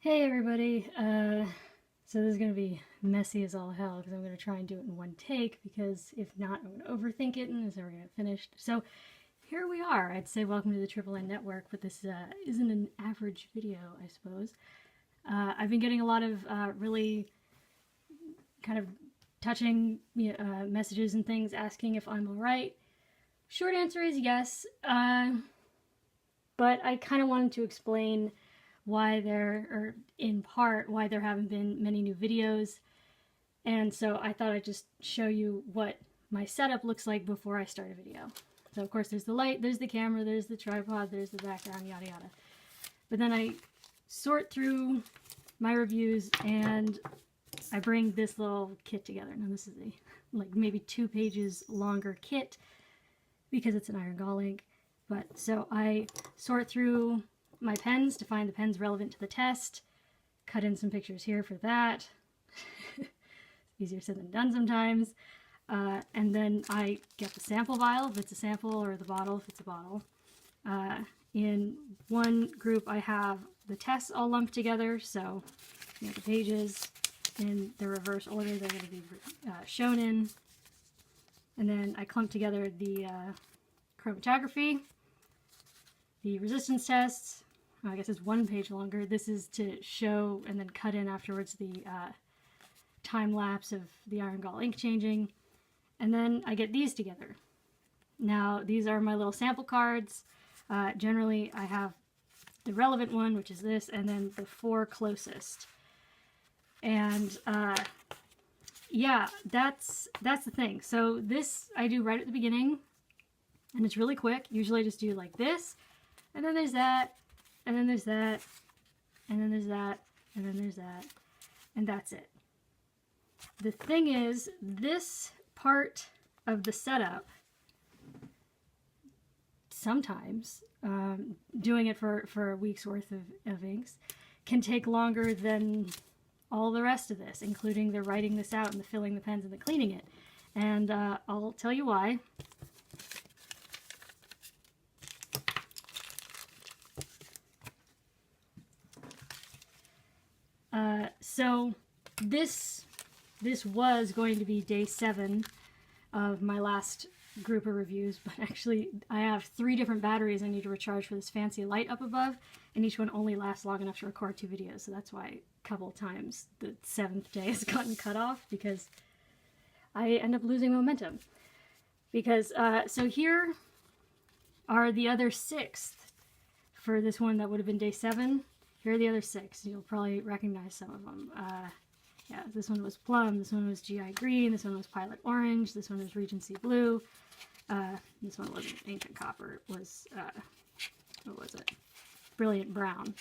Hey everybody, so this is going to be messy as all hell because I'm going to try and do it in one take, because if not I'm going to overthink it and it's never going to get finished. So here we are. I'd say welcome to the Triple N Network, but this isn't an average video, I suppose. I've been getting a lot of really kind of touching messages and things asking if I'm alright. Short answer is yes, but I kind of wanted to explain why in part, why there haven't been many new videos. And so I thought I'd just show you what my setup looks like before I start a video. So of course there's the light, there's the camera, there's the tripod, there's the background, yada yada. But then I sort through my reviews and I bring this little kit together. Now this is a like maybe 2 pages longer kit because it's an iron gall ink. But so I sort through my pens to find the pens relevant to the test, cut in some pictures here for that. Easier said than done sometimes. And then I get the sample vial if it's a sample, or the bottle if it's a bottle. In one group I have the tests all lumped together, so the pages in the reverse order they're going to be shown in. And then I clump together the chromatography, the resistance tests. I guess it's 1 page longer. This is to show and then cut in afterwards the time lapse of the iron gall ink changing. And then I get these together. Now these are my little sample cards. Generally I have the relevant one, which is this, and then the 4 closest. And yeah, that's the thing. So this I do right at the beginning, and it's really quick. Usually I just do like this, and then there's that, and then there's that, and then there's that, and then there's that, and that's it. The thing is, this part of the setup, sometimes, doing it for a week's worth of inks, can take longer than all the rest of this, including the writing this out and the filling the pens and the cleaning it. And I'll tell you why. So this was going to be day 7 of my last group of reviews, but actually I have 3 different batteries I need to recharge for this fancy light up above, and each one only lasts long enough to record 2 videos, so that's why a couple of times the 7th day has gotten cut off, because I end up losing momentum. Because, so here are the other 6th for this one that would have been day 7. Here are the other 6. You'll probably recognize some of them. Yeah, this one was plum, this one was GI green, this one was pilot orange, this one was Regency blue, this one wasn't ancient copper, it was, what was it? Brilliant brown.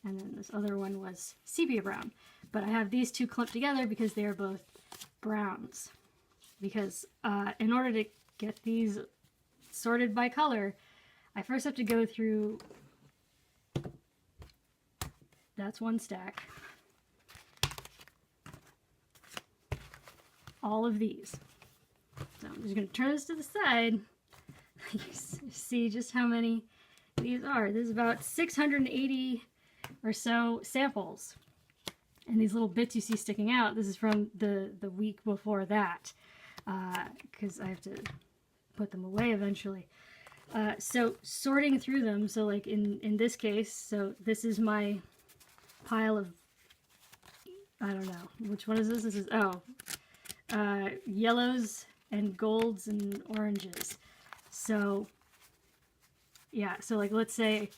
And then this other one was sepia brown. But I have these 2 clumped together because they are both browns. Because in order to get these sorted by color, I first have to go through, that's 1 stack, all of these. So I'm just going to turn this to the side. You see just how many these are. There's about 680 or so samples. And these little bits you see sticking out, this is from the week before that, because I have to put them away eventually. So sorting through them, so like in this case, so this is my pile of, I don't know, which one is this? This is, yellows and golds and oranges. So yeah, so like let's say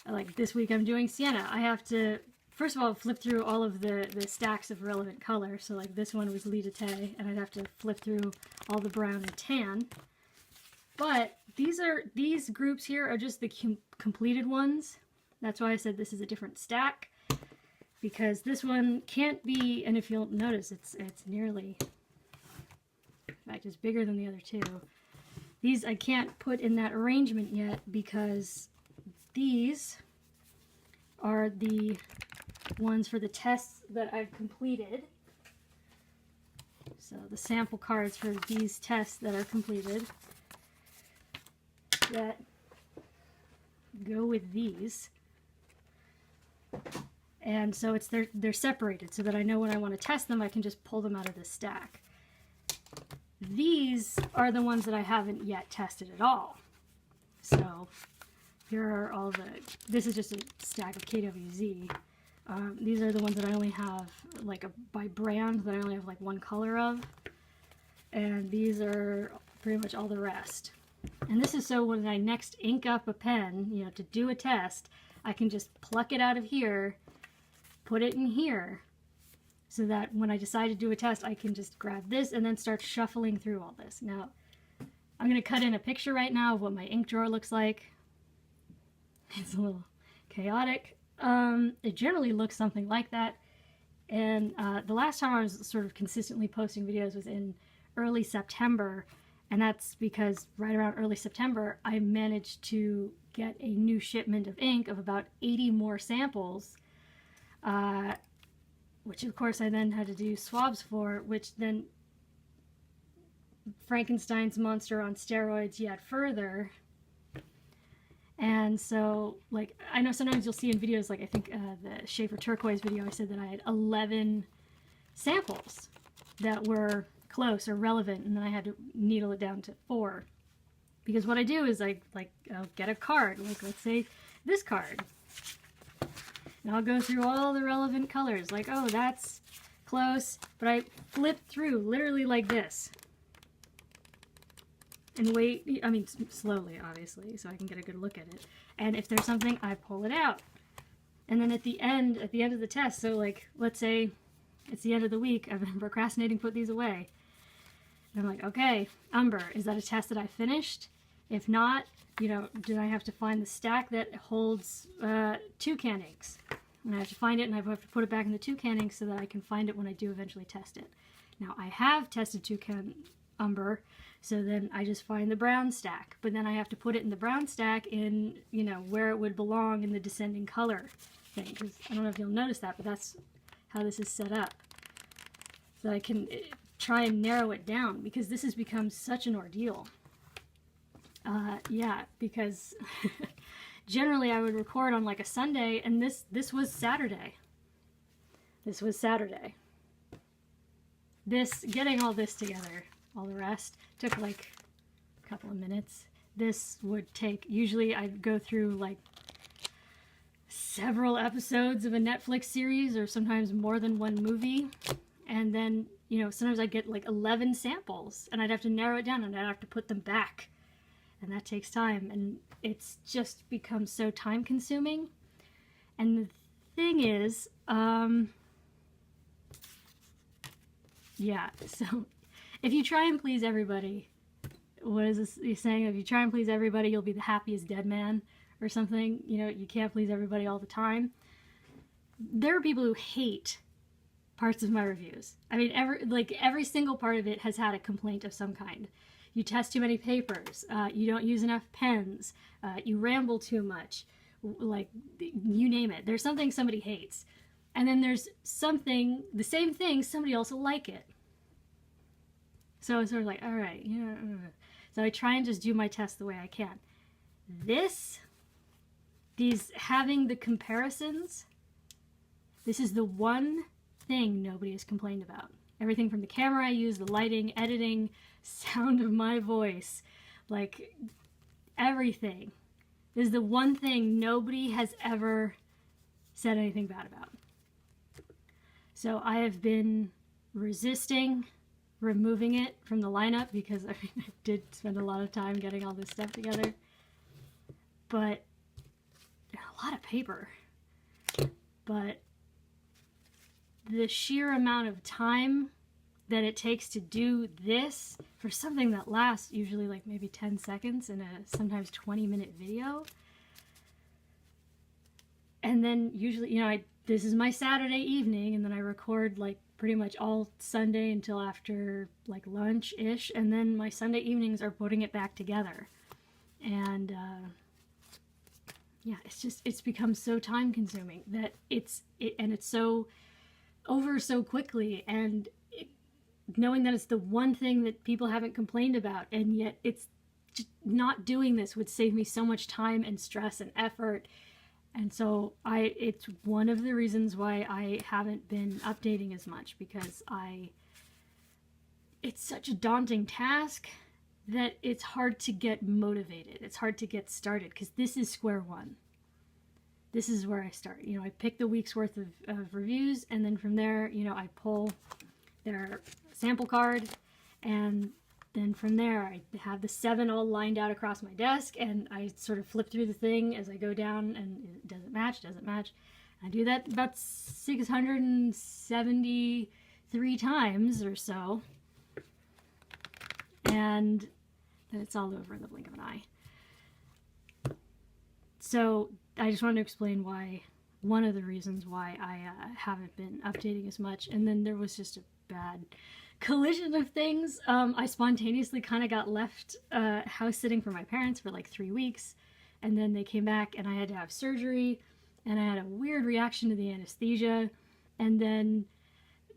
like this week I'm doing sienna. I have to first of all flip through all of the stacks of relevant color. So like this one was Lidate, and I'd have to flip through all the brown and tan. But these groups here are just the completed ones. That's why I said this is a different stack, because this one can't be, and if you'll notice, it's nearly, in fact, it's bigger than the other 2. These I can't put in that arrangement yet because these are the ones for the tests that I've completed. So the sample cards for these tests that are completed that go with these. And so they're separated so that I know when I want to test them, I can just pull them out of this stack. These are the ones that I haven't yet tested at all. So here are all this is just a stack of KWZ. These are the ones that I only have like by brand, that I only have like one color of. And these are pretty much all the rest. And this is so when I next ink up a pen, you know, to do a test, I can just pluck it out of here, put it in here, so that when I decide to do a test, I can just grab this and then start shuffling through all this. Now, I'm going to cut in a picture right now of what my ink drawer looks like. It's a little chaotic. It generally looks something like that. And the last time I was sort of consistently posting videos was in early September. And that's because right around early September, I managed to get a new shipment of ink of about 80 more samples, which of course I then had to do swabs for, which then Frankenstein's monster on steroids yet further. And so, like, I know sometimes you'll see in videos, like I think the Schaefer Turquoise video, I said that I had 11 samples that were close or relevant, and then I had to needle it down to 4. Because what I do is I'll get a card, like let's say this card. And I'll go through all the relevant colors, like, oh, that's close, but I flip through literally like this. And wait, I mean, slowly, obviously, so I can get a good look at it. And if there's something, I pull it out. And then at the end of the test, so like, let's say it's the end of the week, I've been procrastinating, put these away. And I'm like, okay, Umber, is that a test that I finished? If not, you know, do I have to find the stack that holds toucan inks? And I have to find it, and I have to put it back in the toucan ink so that I can find it when I do eventually test it. Now, I have tested toucan Umber, so then I just find the brown stack. But then I have to put it in the brown stack in, you know, where it would belong in the descending color thing. Because I don't know if you'll notice that, but that's how this is set up. So I can try and narrow it down, because this has become such an ordeal. Yeah, because generally I would record on like a Sunday, and this was Saturday. This was Saturday. Getting all this together, all the rest, took like a couple of minutes. This would take, usually I'd go through like several episodes of a Netflix series, or sometimes more than one movie. And then, you know, sometimes I'd get like 11 samples, and I'd have to narrow it down, and I'd have to put them back. And that takes time, and it's just become so time consuming. And the thing is, yeah, so if you try and please everybody, what is this you're saying? If you try and please everybody, you'll be the happiest dead man or something. You know, you can't please everybody all the time. There are people who hate parts of my reviews. I mean, every single part of it has had a complaint of some kind. You test too many papers, you don't use enough pens, you ramble too much, like, you name it. There's something somebody hates. And then there's something, the same thing, somebody else will like it. So it's sort of like, all right, yeah. So I try and just do my test the way I can. These having the comparisons, this is the one thing nobody has complained about. Everything from the camera I use, the lighting, editing, sound of my voice, like everything. This is the one thing nobody has ever said anything bad about. So I have been resisting removing it from the lineup, because I did spend a lot of time getting all this stuff together. But a lot of paper. But the sheer amount of time that it takes to do this for something that lasts usually like maybe 10 seconds in a sometimes 20-minute video. And then usually, you know, this is my Saturday evening, and then I record like pretty much all Sunday until after like lunch-ish, and then my Sunday evenings are putting it back together. And yeah, it's become so time consuming that it's so over so quickly, and knowing that it's the one thing that people haven't complained about, and yet it's just not doing this would save me so much time and stress and effort, And so it's one of the reasons why I haven't been updating as much, because it's such a daunting task that it's hard to get motivated. It's hard to get started, because this is square one. This is where I start. You know, I pick the week's worth of reviews, and then from there, you know, I pull their sample card, and then from there I have the 7 all lined out across my desk, and I sort of flip through the thing as I go down, and it doesn't match. I do that about 673 times or so, and then it's all over in the blink of an eye. So I just wanted to explain one of the reasons why I haven't been updating as much. And then there was just a bad collision of things. I spontaneously kind of got left house sitting for my parents for like 3 weeks, and then they came back and I had to have surgery, and I had a weird reaction to the anesthesia, and then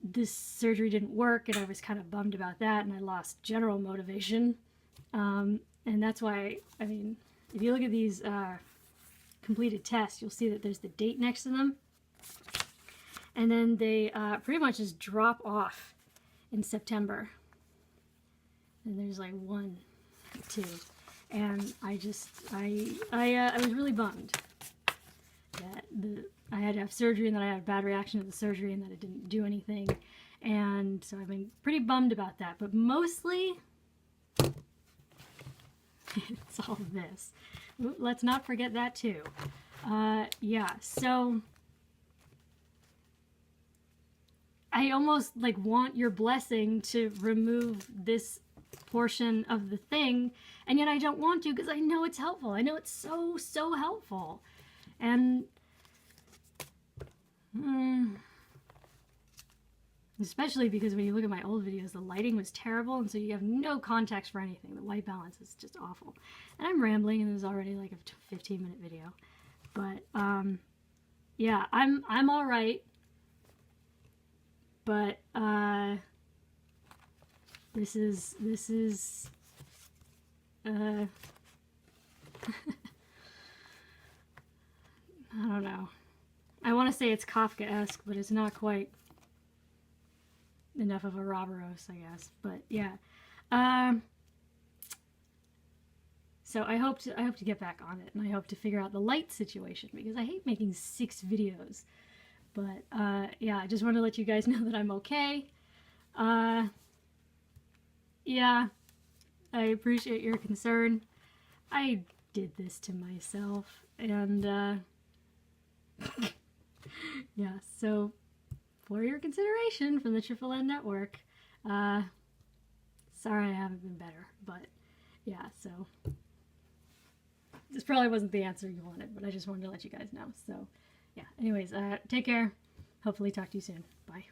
this surgery didn't work, and I was kind of bummed about that, and I lost general motivation. And that's why, I mean, if you look at these completed tests, you'll see that there's the date next to them, and then they pretty much just drop off in September, and there's like 1, 2, and I was really bummed that I had to have surgery, and that I had a bad reaction to the surgery, and that it didn't do anything, and so I've been pretty bummed about that. But mostly it's all this. Let's not forget that too. Yeah, so I almost like want your blessing to remove this portion of the thing, and yet I don't want to, because I know it's helpful. I know it's so helpful. And especially because when you look at my old videos, the lighting was terrible, and so you have no context for anything. The white balance is just awful. And I'm rambling, and this is already like a 15-minute video. But yeah, I'm all right. But this is I don't know. I want to say it's Kafka-esque, but it's not quite enough of a Robberos, I guess. But yeah. So I hope to get back on it, and I hope to figure out the light situation, because I hate making 6 videos. But yeah, I just want to let you guys know that I'm okay. Yeah, I appreciate your concern. I did this to myself, and yeah, so for your consideration from the Triple N Network, sorry I haven't been better, but yeah, so this probably wasn't the answer you wanted, but I just wanted to let you guys know. So yeah, anyways, take care. Hopefully talk to you soon. Bye.